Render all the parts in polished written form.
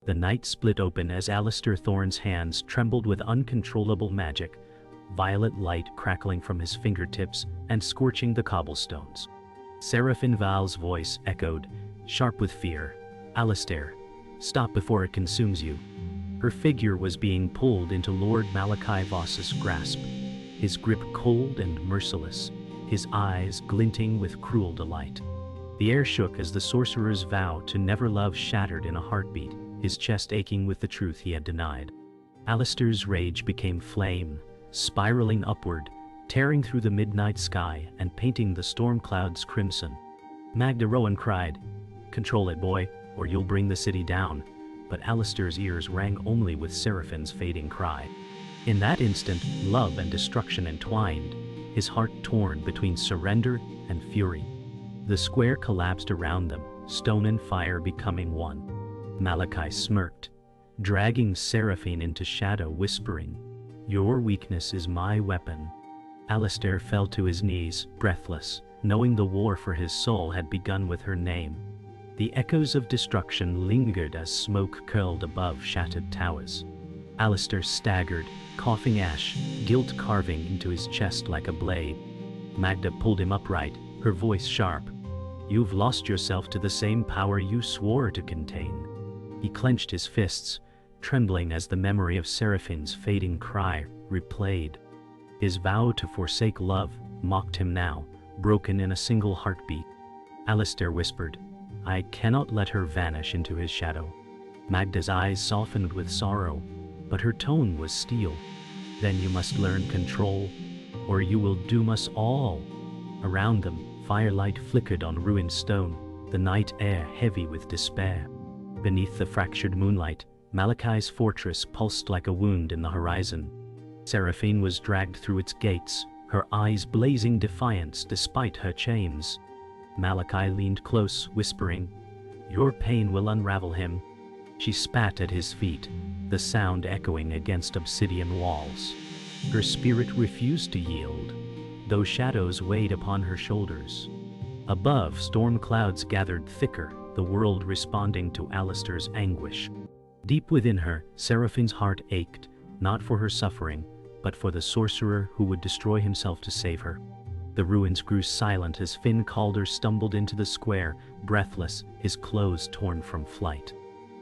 The night split open as Alistair Thorn's hands trembled with uncontrollable magic, violet light crackling from his fingertips and scorching the cobblestones. Seraphine Vale's voice echoed, sharp with fear. "Alistair, stop before it consumes you." Her figure was being pulled into Lord Malachai Voss's grasp, his grip cold and merciless, his eyes glinting with cruel delight. The air shook as the sorcerer's vow to never love shattered in a heartbeat, his chest aching with the truth he had denied. Alistair's rage became flame, spiraling upward, tearing through the midnight sky and painting the storm clouds crimson. Magda Rowan cried, "Control it, boy, or you'll bring the city down." But Alistair's ears rang only with Seraphine's fading cry. In that instant, love and destruction entwined, his heart torn between surrender and fury. The square collapsed around them, stone and fire becoming one. Malachai smirked, dragging Seraphine into shadow, whispering, "Your weakness is my weapon." Alistair fell to his knees, breathless, knowing the war for his soul had begun with her name. The echoes of destruction lingered as smoke curled above shattered towers. Alistair staggered, coughing ash, guilt carving into his chest like a blade. Magda pulled him upright, her voice sharp. "You've lost yourself to the same power you swore to contain." He clenched his fists, trembling as the memory of Seraphine's fading cry replayed. His vow to forsake love mocked him now, broken in a single heartbeat. Alistair whispered, "I cannot let her vanish into his shadow." Magda's eyes softened with sorrow, but her tone was steel. "Then you must learn control, or you will doom us all." Around them, firelight flickered on ruined stone, the night air heavy with despair. Beneath the fractured moonlight, Malachai's fortress pulsed like a wound in the horizon. Seraphine was dragged through its gates, her eyes blazing defiance despite her chains. Malachai leaned close, whispering, "Your pain will unravel him." She spat at his feet, the sound echoing against obsidian walls. Her spirit refused to yield, though shadows weighed upon her shoulders. Above, storm clouds gathered thicker, the world responding to Alistair's anguish. Deep within her, Seraphine's heart ached, not for her suffering, but for the sorcerer who would destroy himself to save her. The ruins grew silent as Finn Calder stumbled into the square, breathless, his clothes torn from flight.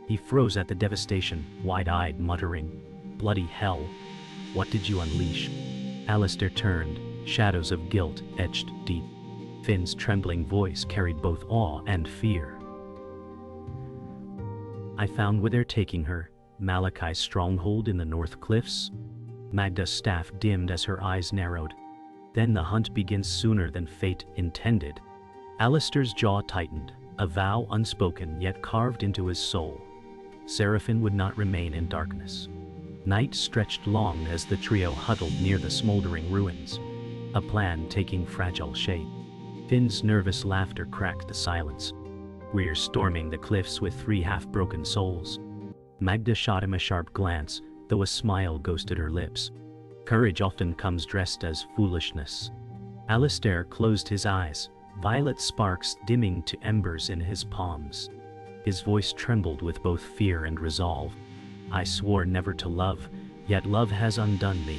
He froze at the devastation, wide-eyed, muttering, "Bloody hell, what did you unleash?" Alistair turned, shadows of guilt etched deep. Finn's trembling voice carried both awe and fear. "I found where they're taking her, Malachai's stronghold in the North Cliffs." Magda's staff dimmed as her eyes narrowed. "Then the hunt begins sooner than fate intended." Alistair's jaw tightened, a vow unspoken yet carved into his soul. Seraphine would not remain in darkness. Night stretched long as the trio huddled near the smoldering ruins, a plan taking fragile shape. Finn's nervous laughter cracked the silence. "We're storming the cliffs with 3 half-broken souls." Magda shot him a sharp glance, though a smile ghosted her lips. Courage often comes dressed as foolishness. Alistair closed his eyes, violet sparks dimming to embers in his palms. His voice trembled with both fear and resolve. "I swore never to love, yet love has undone me.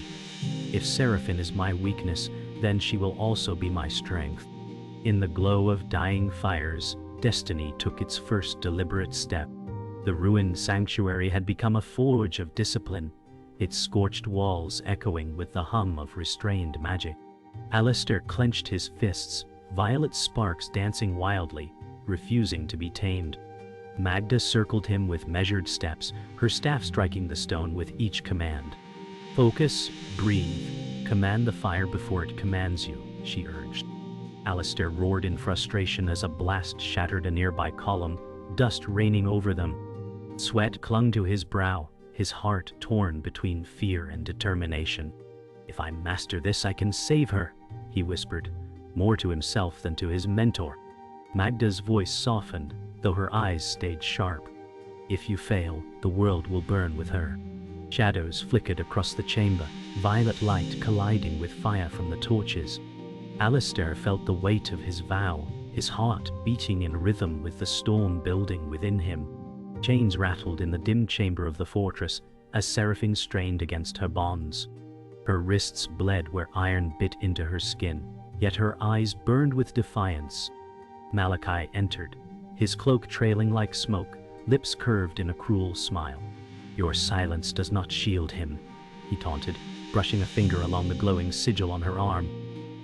If Seraphine is my weakness, then she will also be my strength." In the glow of dying fires, destiny took its first deliberate step. The ruined sanctuary had become a forge of discipline, its scorched walls echoing with the hum of restrained magic. Alistair clenched his fists, violet sparks dancing wildly, refusing to be tamed. Magda circled him with measured steps, her staff striking the stone with each command. "Focus, breathe, command the fire before it commands you," she urged. Alistair roared in frustration as a blast shattered a nearby column, dust raining over them. Sweat clung to his brow, his heart torn between fear and determination. "If I master this, I can save her," he whispered, more to himself than to his mentor. Magda's voice softened, though her eyes stayed sharp. "If you fail, the world will burn with her." Shadows flickered across the chamber, violet light colliding with fire from the torches. Alistair felt the weight of his vow, his heart beating in rhythm with the storm building within him. Chains rattled in the dim chamber of the fortress as Seraphine strained against her bonds. Her wrists bled where iron bit into her skin, yet her eyes burned with defiance. Malachai entered, his cloak trailing like smoke, lips curved in a cruel smile. "Your silence does not shield him," he taunted, brushing a finger along the glowing sigil on her arm.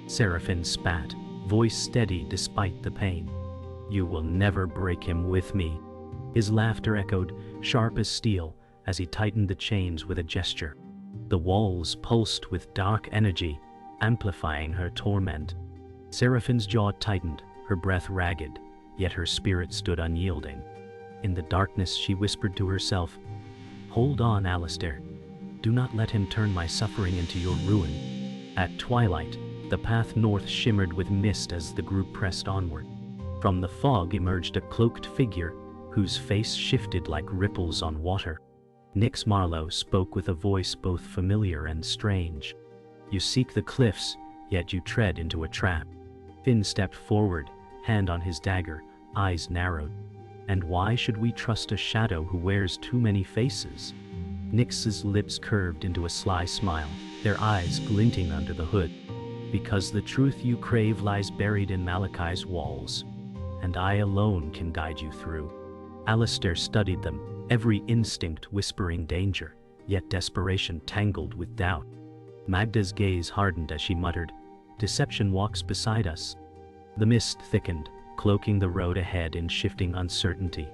Seraphine spat, voice steady despite the pain. "You will never break him with me." His laughter echoed, sharp as steel, as he tightened the chains with a gesture. The walls pulsed with dark energy, amplifying her torment. Seraphine's jaw tightened, her breath ragged, yet her spirit stood unyielding. In the darkness she whispered to herself, "Hold on, Alistair. Do not let him turn my suffering into your ruin." At twilight, the path north shimmered with mist as the group pressed onward. From the fog emerged a cloaked figure, whose face shifted like ripples on water. Nyx Marlowe spoke with a voice both familiar and strange. "You seek the cliffs, yet you tread into a trap." Finn stepped forward, hand on his dagger, eyes narrowed. "And why should we trust a shadow who wears too many faces?" Nyx's lips curved into a sly smile, their eyes glinting under the hood. "Because the truth you crave lies buried in Malachai's walls, and I alone can guide you through." Alistair studied them, every instinct whispering danger, yet desperation tangled with doubt. Magda's gaze hardened as she muttered, "Deception walks beside us." The mist thickened, cloaking the road ahead in shifting uncertainty.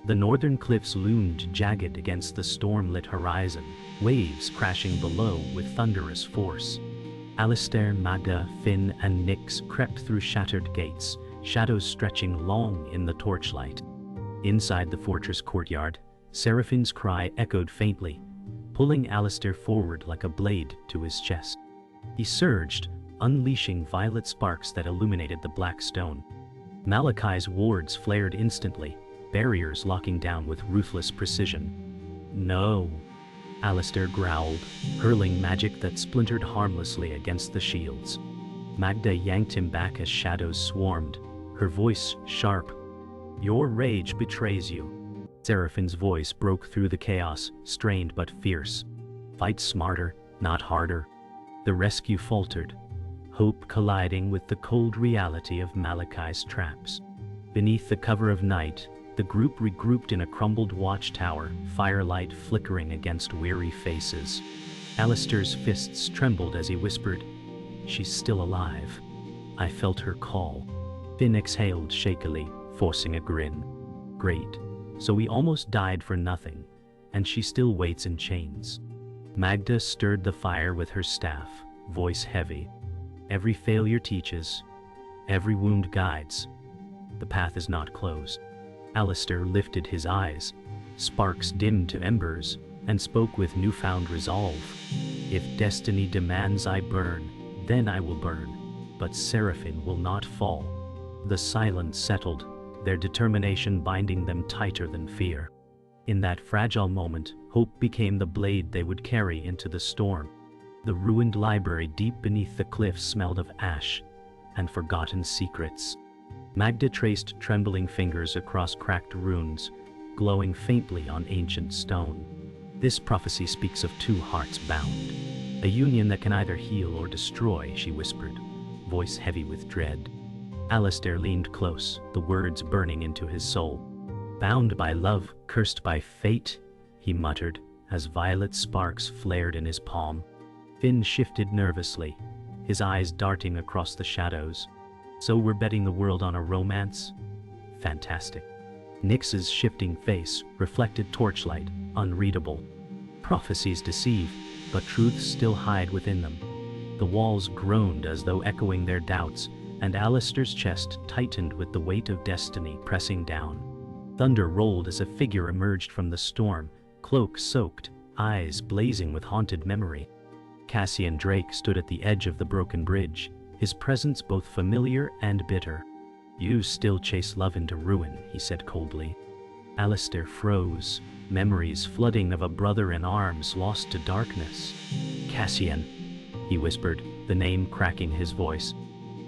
The northern cliffs loomed jagged against the storm-lit horizon, waves crashing below with thunderous force. Alistair, Magda, Finn, and Nyx crept through shattered gates, shadows stretching long in the torchlight. Inside the fortress courtyard, Seraphine's cry echoed faintly, pulling Alistair forward like a blade to his chest. He surged, unleashing violet sparks that illuminated the black stone. Malachai's wards flared instantly, barriers locking down with ruthless precision. "No," Alistair growled, hurling magic that splintered harmlessly against the shields. Magda yanked him back as shadows swarmed, her voice sharp. "Your rage betrays you." Seraphine's voice broke through the chaos, strained but fierce. "Fight smarter, not harder." The rescue faltered, hope colliding with the cold reality of Malachai's traps. Beneath the cover of night, the group regrouped in a crumbled watchtower, firelight flickering against weary faces. Alistair's fists trembled as he whispered, "She's still alive. I felt her call." Finn exhaled shakily, forcing a grin. "Great. So we almost died for nothing, and she still waits in chains." Magda stirred the fire with her staff, voice heavy. "Every failure teaches, every wound guides. The path is not closed." Alistair lifted his eyes, sparks dimmed to embers, and spoke with newfound resolve. "If destiny demands I burn, then I will burn, but Seraphine will not fall." The silence settled, their determination binding them tighter than fear. In that fragile moment, hope became the blade they would carry into the storm. The ruined library deep beneath the cliffs smelled of ash and forgotten secrets. Magda traced trembling fingers across cracked runes, glowing faintly on ancient stone. "This prophecy speaks of two hearts bound, a union that can either heal or destroy," she whispered, voice heavy with dread. Alistair leaned close, the words burning into his soul. "Bound by love, cursed by fate," he muttered, as violet sparks flared in his palm. Finn shifted nervously, his eyes darting across the shadows. "So we're betting the world on a romance? Fantastic." Nyx's shifting face reflected torchlight, unreadable. Prophecies deceive, but truths still hide within them. The walls groaned as though echoing their doubts, and Alistair's chest tightened with the weight of destiny pressing down. Thunder rolled as a figure emerged from the storm, cloak soaked, eyes blazing with haunted memory. Cassian Drake stood at the edge of the broken bridge, his presence both familiar and bitter. "You still chase love into ruin," he said coldly. Alistair froze, memories flooding of a brother in arms lost to darkness. "Cassian," he whispered, the name cracking his voice.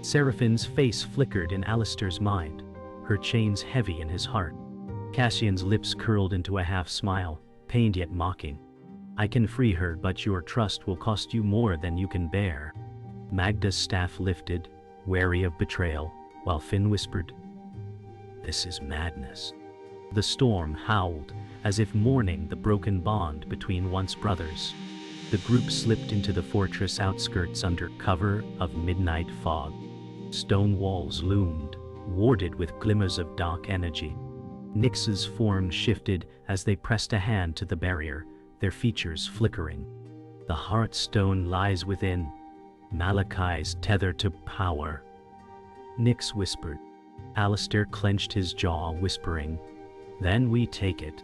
Seraphine's face flickered in Alistair's mind, her chains heavy in his heart. Cassian's lips curled into a half-smile, pained yet mocking. I can free her, but your trust will cost you more than you can bear. Magda's staff lifted, wary of betrayal, while Finn whispered, "This is madness." The storm howled, as if mourning the broken bond between once brothers. The group slipped into the fortress outskirts under cover of midnight fog. Stone walls loomed, warded with glimmers of dark energy. Nyx's form shifted as they pressed a hand to the barrier, their features flickering. The Heartstone lies within, Malachai's tether to power. Nyx whispered. Alistair clenched his jaw, whispering, "Then we take it."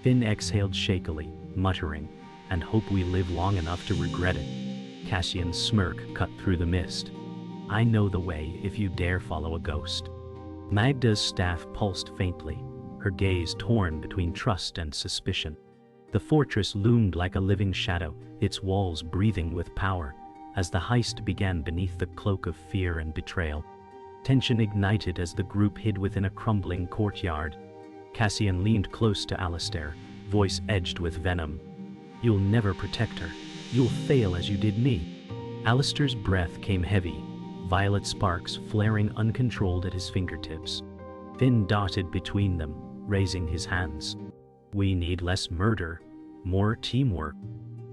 Finn exhaled shakily, muttering, "And hope we live long enough to regret it." Cassian's smirk cut through the mist. "I know the way if you dare follow a ghost." Magda's staff pulsed faintly, her gaze torn between trust and suspicion. The fortress loomed like a living shadow, its walls breathing with power, as the heist began beneath the cloak of fear and betrayal. Tension ignited as the group hid within a crumbling courtyard. Cassian leaned close to Alistair, voice edged with venom. "You'll never protect her. You'll fail as you did me." Alistair's breath came heavy, violet sparks flaring uncontrolled at his fingertips. Finn darted between them, raising his hands. "We need less murder, more teamwork."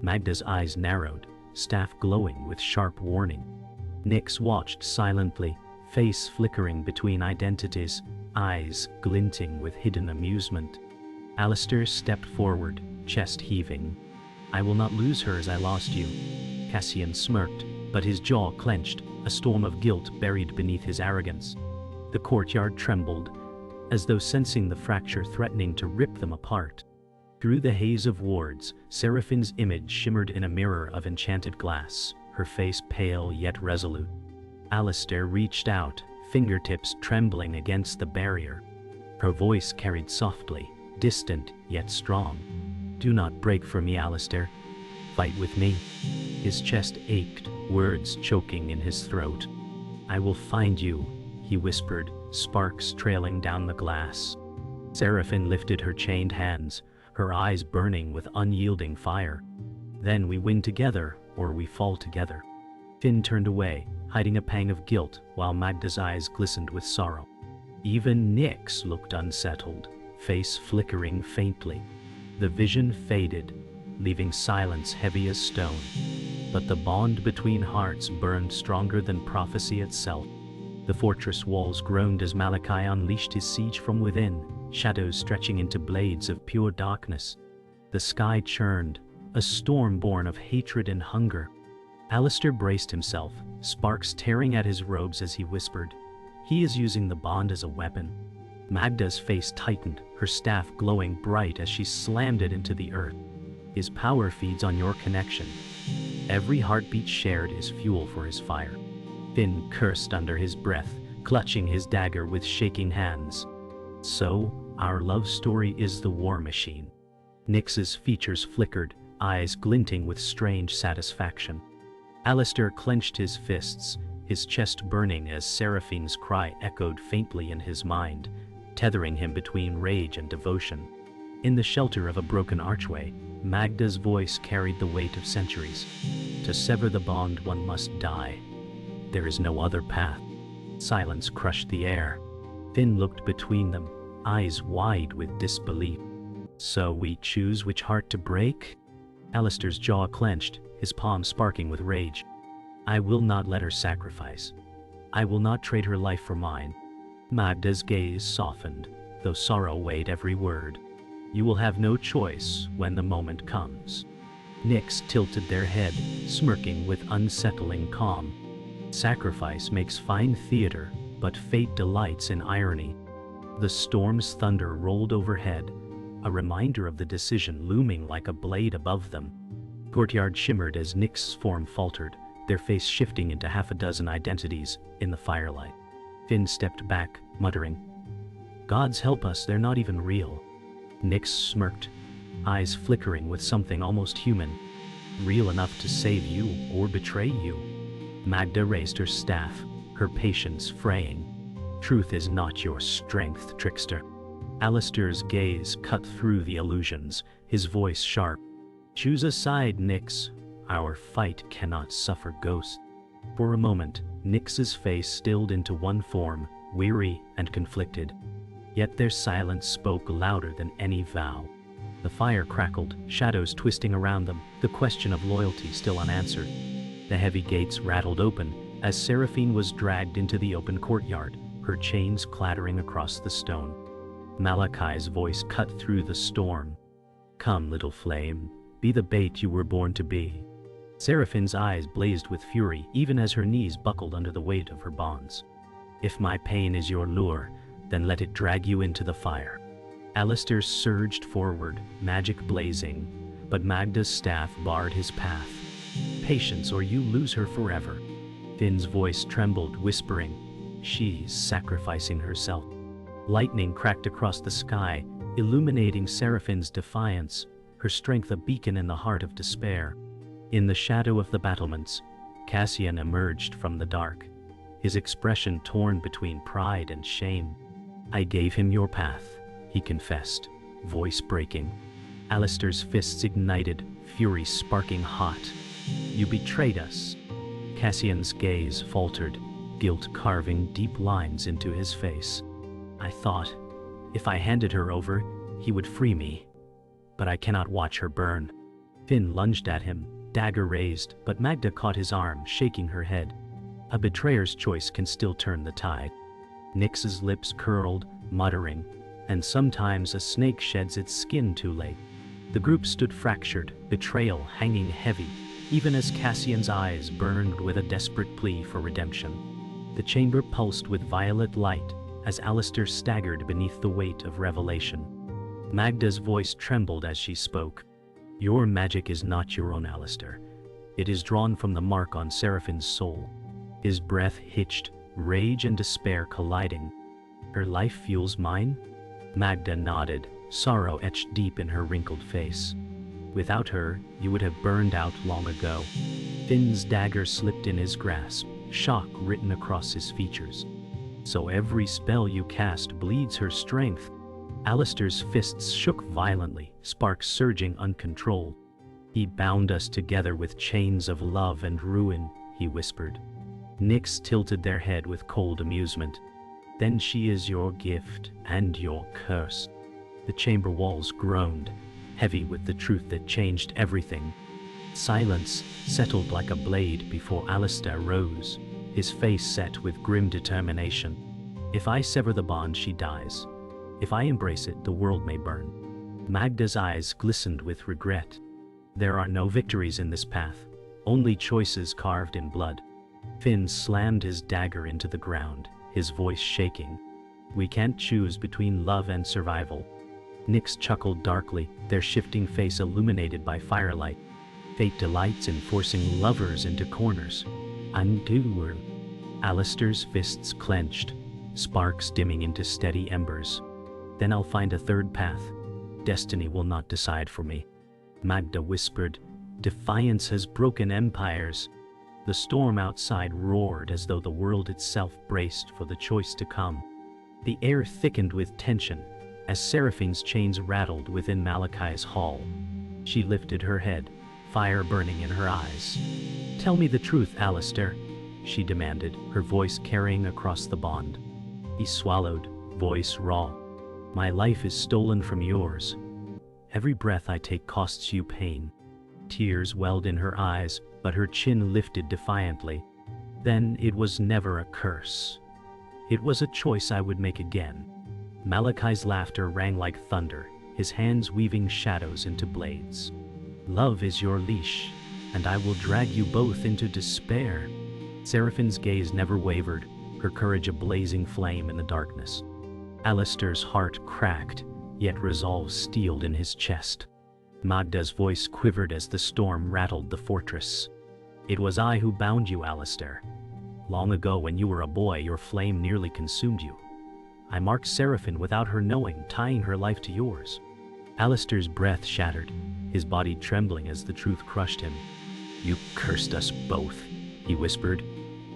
Magda's eyes narrowed, staff glowing with sharp warning. Nyx watched silently, face flickering between identities, eyes glinting with hidden amusement. Alistair stepped forward, chest heaving. "I will not lose her as I lost you." Cassian smirked, but his jaw clenched, a storm of guilt buried beneath his arrogance. The courtyard trembled, as though sensing the fracture threatening to rip them apart. Through the haze of wards, Seraphine's image shimmered in a mirror of enchanted glass, her face pale yet resolute. Alistair reached out, fingertips trembling against the barrier. Her voice carried softly, distant yet strong. "Do not break for me, Alistair. Fight with me." His chest ached, words choking in his throat. "I will find you," he whispered, sparks trailing down the glass. Seraphine lifted her chained hands, her eyes burning with unyielding fire. "Then we win together, or we fall together." Finn turned away, hiding a pang of guilt, while Magda's eyes glistened with sorrow. Even Nyx looked unsettled, face flickering faintly. The vision faded, leaving silence heavy as stone. But the bond between hearts burned stronger than prophecy itself. The fortress walls groaned as Malachai unleashed his siege from within, shadows stretching into blades of pure darkness. The sky churned, a storm born of hatred and hunger. Alistair braced himself, sparks tearing at his robes as he whispered, "He is using the bond as a weapon." Magda's face tightened, her staff glowing bright as she slammed it into the earth. "His power feeds on your connection. Every heartbeat shared is fuel for his fire." Finn cursed under his breath, clutching his dagger with shaking hands. "So, our love story is the war machine." Nyx's features flickered, eyes glinting with strange satisfaction. Alistair clenched his fists, his chest burning as Seraphine's cry echoed faintly in his mind, tethering him between rage and devotion. In the shelter of a broken archway, Magda's voice carried the weight of centuries. To sever the bond, one must die. There is no other path. Silence crushed the air. Finn looked between them, eyes wide with disbelief. "So we choose which heart to break?" Alistair's jaw clenched, his palm sparking with rage. "I will not let her sacrifice. I will not trade her life for mine." Magda's gaze softened, though sorrow weighed every word. "You will have no choice when the moment comes." Nyx tilted their head, smirking with unsettling calm. "Sacrifice makes fine theater, but fate delights in irony." The storm's thunder rolled overhead, a reminder of the decision looming like a blade above them. Courtyard shimmered as Nyx's form faltered, their face shifting into half a dozen identities in the firelight. Finn stepped back, muttering, "Gods help us, they're not even real." Nyx smirked, eyes flickering with something almost human. "Real enough to save you or betray you." Magda raised her staff, her patience fraying. "Truth is not your strength, trickster." Alistair's gaze cut through the illusions, his voice sharp. Choose a side, Nyx. Our fight cannot suffer ghosts. For a moment, Nyx's face stilled into one form, weary and conflicted. Yet their silence spoke louder than any vow. The fire crackled, shadows twisting around them, the question of loyalty still unanswered. The heavy gates rattled open as Seraphine was dragged into the open courtyard, her chains clattering across the stone. Malachai's voice cut through the storm. Come, little flame, be the bait you were born to be. Seraphine's eyes blazed with fury even as her knees buckled under the weight of her bonds. If my pain is your lure, then let it drag you into the fire. Alistair surged forward, magic blazing, but Magda's staff barred his path. Patience or you lose her forever. Finn's voice trembled, whispering, she's sacrificing herself. Lightning cracked across the sky, illuminating Seraphine's defiance, her strength a beacon in the heart of despair. In the shadow of the battlements, Cassian emerged from the dark, his expression torn between pride and shame. I gave him your path, he confessed, voice breaking. Alistair's fists ignited, fury sparking hot. You betrayed us. Cassian's gaze faltered, guilt carving deep lines into his face. I thought, if I handed her over, he would free me. But I cannot watch her burn. Finn lunged at him, dagger raised, but Magda caught his arm, shaking her head. A betrayer's choice can still turn the tide. Nyx's lips curled, muttering, and sometimes a snake sheds its skin too late. The group stood fractured, betrayal hanging heavy, even as Cassian's eyes burned with a desperate plea for redemption. The chamber pulsed with violet light as Alistair staggered beneath the weight of revelation. Magda's voice trembled as she spoke. Your magic is not your own, Alistair. It is drawn from the mark on Seraphine's soul. His breath hitched, rage and despair colliding. Her life fuels mine? Magda nodded, sorrow etched deep in her wrinkled face. Without her, you would have burned out long ago. Finn's dagger slipped in his grasp, shock written across his features. So every spell you cast bleeds her strength. Alistair's fists shook violently, sparks surging uncontrolled. He bound us together with chains of love and ruin, he whispered. Nyx tilted their head with cold amusement. Then she is your gift and your curse. The chamber walls groaned, heavy with the truth that changed everything. Silence settled like a blade before Alistair rose, his face set with grim determination. If I sever the bond, she dies. If I embrace it, the world may burn. Magda's eyes glistened with regret. There are no victories in this path, only choices carved in blood. Finn slammed his dagger into the ground, his voice shaking. We can't choose between love and survival. Nyx chuckled darkly, their shifting face illuminated by firelight. Fate delights in forcing lovers into corners. Undo. Alistair's fists clenched, sparks dimming into steady embers. Then I'll find a third path. Destiny will not decide for me. Magda whispered, defiance has broken empires. The storm outside roared as though the world itself braced for the choice to come. The air thickened with tension as Seraphine's chains rattled within Malachai's hall. She lifted her head, fire burning in her eyes. Tell me the truth, Alistair, she demanded, her voice carrying across the bond. He swallowed, voice raw. My life is stolen from yours. Every breath I take costs you pain. Tears welled in her eyes, but her chin lifted defiantly. Then it was never a curse. It was a choice I would make again. Malachai's laughter rang like thunder, his hands weaving shadows into blades. Love is your leash, and I will drag you both into despair. Seraphine's gaze never wavered, her courage a blazing flame in the darkness. Alistair's heart cracked, yet resolve steeled in his chest. Magda's voice quivered as the storm rattled the fortress. It was I who bound you, Alistair. Long ago, when you were a boy, your flame nearly consumed you. I marked Seraphine without her knowing, tying her life to yours. Alistair's breath shattered, his body trembling as the truth crushed him. You cursed us both, he whispered,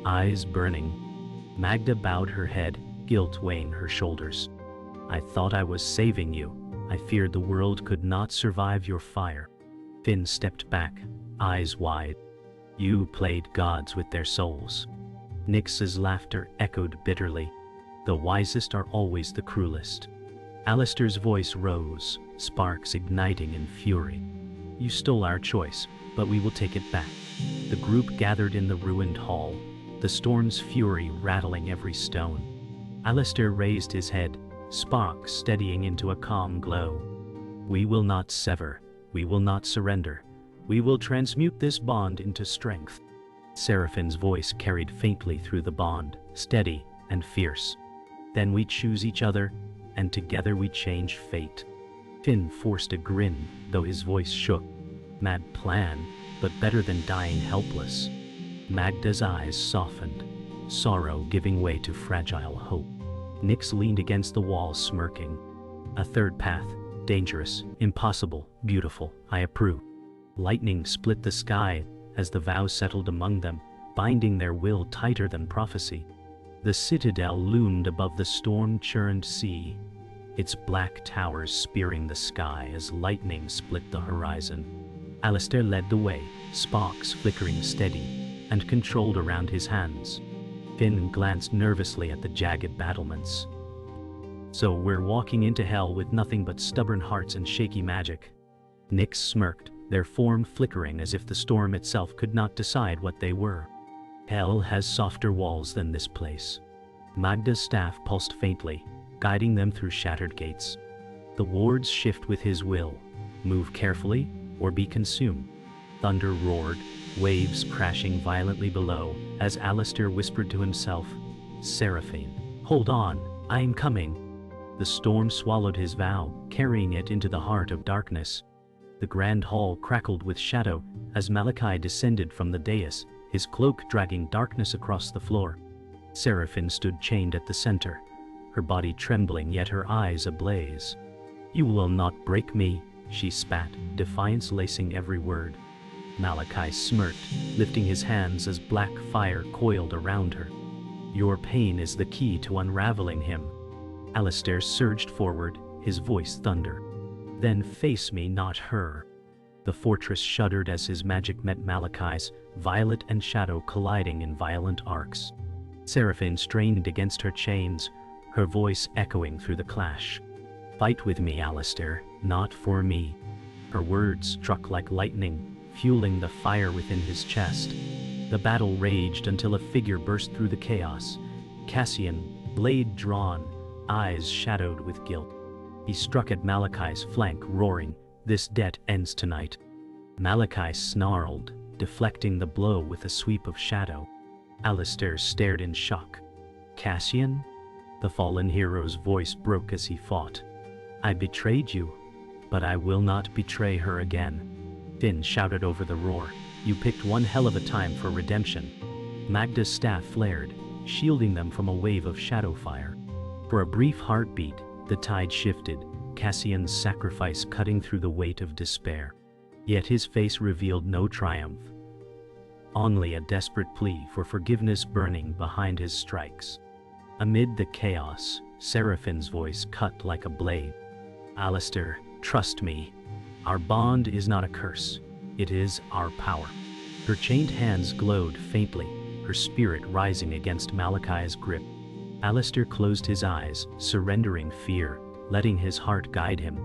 eyes burning. Magda bowed her head, guilt weighing her shoulders. I thought I was saving you. I feared the world could not survive your fire. Finn stepped back, eyes wide. You played gods with their souls. Nyx's laughter echoed bitterly. The wisest are always the cruelest. Alistair's voice rose, sparks igniting in fury. You stole our choice, but we will take it back. The group gathered in the ruined hall, the storm's fury rattling every stone. Alistair raised his head, sparks steadying into a calm glow. We will not sever, we will not surrender. We will transmute this bond into strength. Seraphine's voice carried faintly through the bond, steady and fierce. Then we choose each other, and together we change fate. Finn forced a grin, though his voice shook. Mad plan, but better than dying helpless. Magda's eyes softened, sorrow giving way to fragile hope. Nyx leaned against the wall smirking. A third path, dangerous, impossible, beautiful, I approve. Lightning split the sky as the vows settled among them, binding their will tighter than prophecy. The citadel loomed above the storm-churned sea, its black towers spearing the sky as lightning split the horizon. Alistair led the way, sparks flickering steady and controlled around his hands. Finn glanced nervously at the jagged battlements. So we're walking into hell with nothing but stubborn hearts and shaky magic. Nyx smirked, their form flickering as if the storm itself could not decide what they were. Hell has softer walls than this place. Magda's staff pulsed faintly, guiding them through shattered gates. The wards shift with his will, move carefully or be consumed. Thunder roared, waves crashing violently below, as Alistair whispered to himself, Seraphine, hold on, I am coming. The storm swallowed his vow, carrying it into the heart of darkness. The grand hall crackled with shadow as Malachai descended from the dais, his cloak dragging darkness across the floor. Seraphine stood chained at the center, her body trembling yet her eyes ablaze. You will not break me, she spat, defiance lacing every word. Malachai smirked, lifting his hands as black fire coiled around her. Your pain is the key to unraveling him. Alistair surged forward, his voice thunder. Then face me, not her. The fortress shuddered as his magic met Malachai's, violet and shadow colliding in violent arcs. Seraphine strained against her chains, her voice echoing through the clash. Fight with me, Alistair, not for me. Her words struck like lightning, fueling the fire within his chest. The battle raged until a figure burst through the chaos. Cassian, blade drawn, eyes shadowed with guilt. He struck at Malachai's flank, roaring, "This debt ends tonight." Malachai snarled, deflecting the blow with a sweep of shadow. Alistair stared in shock. Cassian? The fallen hero's voice broke as he fought. I betrayed you, but I will not betray her again. Finn shouted over the roar. You picked one hell of a time for redemption. Magda's staff flared, shielding them from a wave of shadow fire. For a brief heartbeat, the tide shifted, Cassian's sacrifice cutting through the weight of despair. Yet his face revealed no triumph. Only a desperate plea for forgiveness burning behind his strikes. Amid the chaos, Seraphine's voice cut like a blade. Alistair, trust me. Our bond is not a curse. It is our power. Her chained hands glowed faintly, her spirit rising against Malachai's grip. Alistair closed his eyes, surrendering fear, letting his heart guide him.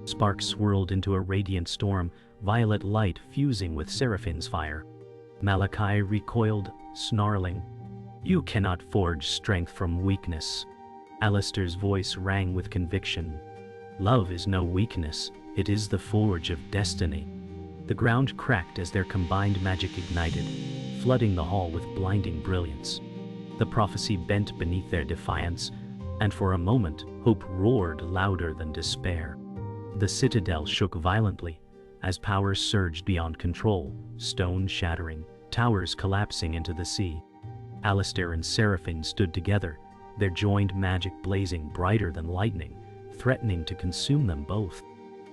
Sparks swirled into a radiant storm, violet light fusing with Seraphine's fire. Malachai recoiled, snarling. You cannot forge strength from weakness. Alistair's voice rang with conviction. Love is no weakness, it is the forge of destiny. The ground cracked as their combined magic ignited, flooding the hall with blinding brilliance. The prophecy bent beneath their defiance, and for a moment, hope roared louder than despair. The citadel shook violently, as power surged beyond control, stone shattering, towers collapsing into the sea. Alistair and Seraphine stood together, their joined magic blazing brighter than lightning, threatening to consume them both.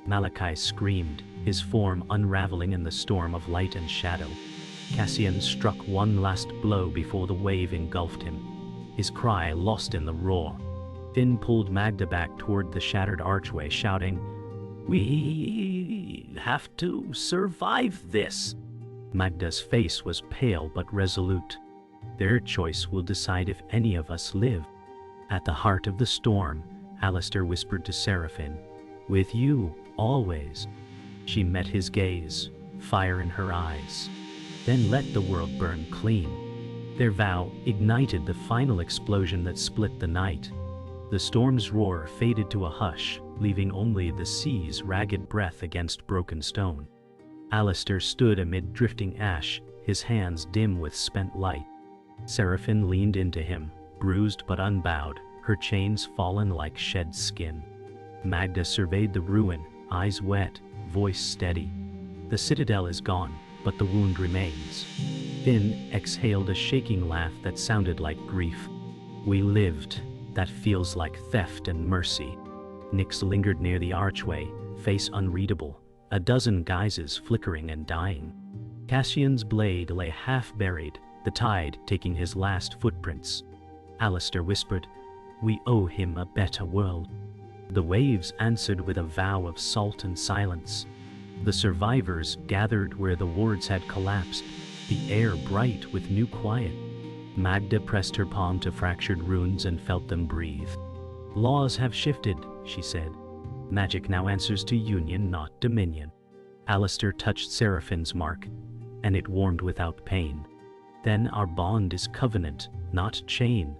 Malachai screamed, his form unraveling in the storm of light and shadow. Cassian struck one last blow before the wave engulfed him, his cry lost in the roar. Finn pulled Magda back toward the shattered archway, shouting, "We have to survive this." Magda's face was pale but resolute. "Their choice will decide if any of us live." At the heart of the storm, Alistair whispered to Seraphine, "With you, always." She met his gaze, fire in her eyes. "Then let the world burn clean." Their vow ignited the final explosion that split the night. The storm's roar faded to a hush, leaving only the sea's ragged breath against broken stone. Alistair stood amid drifting ash, his hands dim with spent light. Seraphine leaned into him, bruised but unbowed, her chains fallen like shed skin. Magda surveyed the ruin, eyes wet, voice steady. "The citadel is gone, but the wound remains." Finn exhaled a shaking laugh that sounded like grief. "We lived. That feels like theft and mercy." Nyx lingered near the archway, face unreadable, a dozen guises flickering and dying. Cassian's blade lay half-buried, the tide taking his last footprints. Alistair whispered, "We owe him a better world." The waves answered with a vow of salt and silence. The survivors gathered where the wards had collapsed, the air bright with new quiet. Magda pressed her palm to fractured runes and felt them breathe. "Laws have shifted," she said. "Magic now answers to union, not dominion." Alistair touched Seraphine's mark, and it warmed without pain. "Then our bond is covenant, not chain."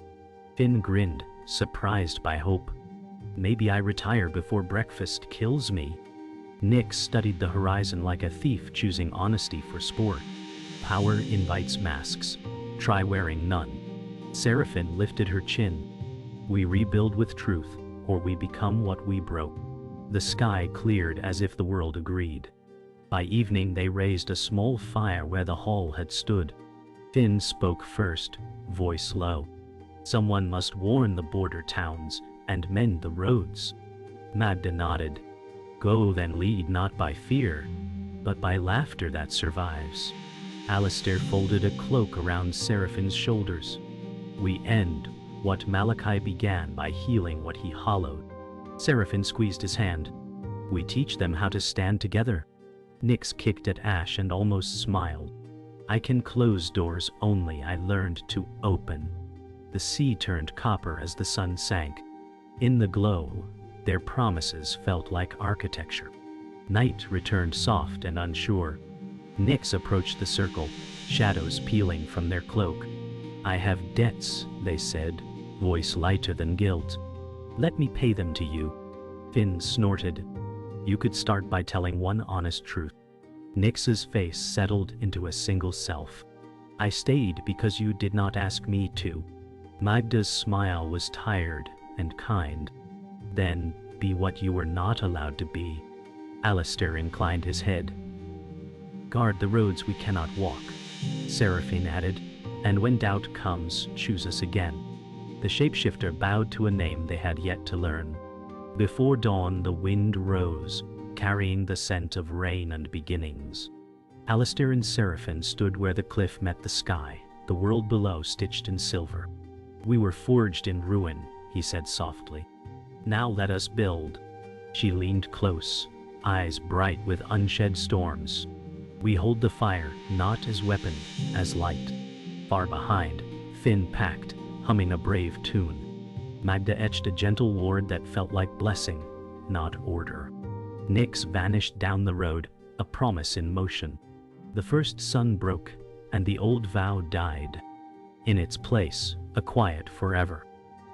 Finn grinned, surprised by hope. "Maybe I retire before breakfast kills me." Nyx studied the horizon like a thief choosing honesty for sport. "Power invites masks. Try wearing none." Seraphine lifted her chin. "We rebuild with truth, or we become what we broke." The sky cleared as if the world agreed. By evening they raised a small fire where the hall had stood. Finn spoke first, voice low. "Someone must warn the border towns and mend the roads." Magda nodded. "Go then, lead not by fear, but by laughter that survives." Alistair folded a cloak around Seraphine's shoulders. "We end what Malachai began by healing what he hollowed." Seraphine squeezed his hand. "We teach them how to stand together." Nyx kicked at ash and almost smiled. "I can close doors only I learned to open." The sea turned copper as the sun sank. In the glow, their promises felt like architecture. Night returned soft and unsure. Nyx approached the circle, shadows peeling from their cloak. "I have debts," they said, voice lighter than guilt. "Let me pay them to you." Finn snorted. "You could start by telling one honest truth." Nyx's face settled into a single self. "I stayed because you did not ask me to." Magda's smile was tired and kind. "Then, be what you were not allowed to be." Alistair inclined his head. "Guard the roads we cannot walk," Seraphine added, "and when doubt comes, choose us again." The shapeshifter bowed to a name they had yet to learn. Before dawn the wind rose, carrying the scent of rain and beginnings. Alistair and Seraphine stood where the cliff met the sky, the world below stitched in silver. "We were forged in ruin," he said softly. "Now let us build." She leaned close, eyes bright with unshed storms. "We hold the fire, not as weapon, as light." Far behind, Finn packed, humming a brave tune. Magda etched a gentle ward that felt like blessing, not order. Nyx vanished down the road, a promise in motion. The first sun broke, and the old vow died. In its place, a quiet forever.